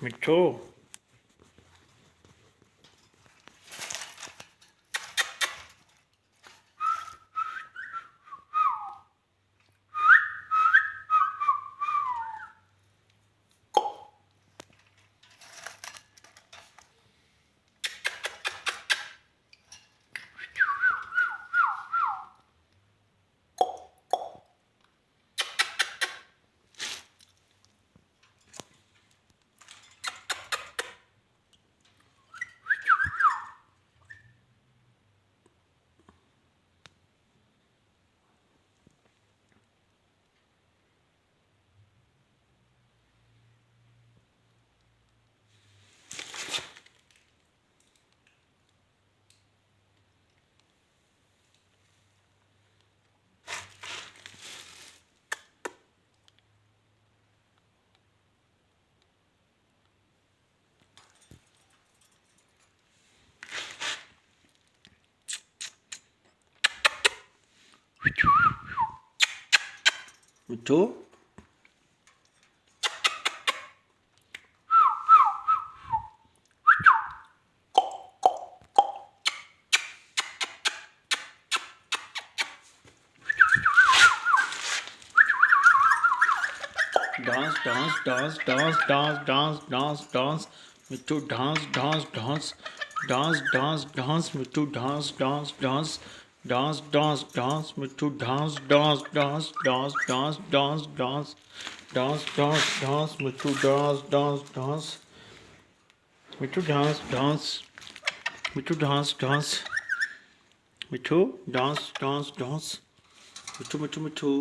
Mithu Mithu dance dance dance dance dance dance dance dance Mithu dance dance dance dance dance dance Mithu dance dance dance dance dance dance Mithu dance dance dance dance dance dance dance dance dance dance Mithu dance dance dance Mithu dance dance Mithu dance dance Mithu dance dance dance Mithu Mithu Mithu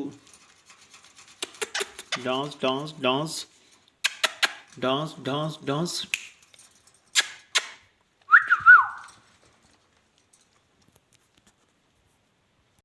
dance dance dance dance dance dance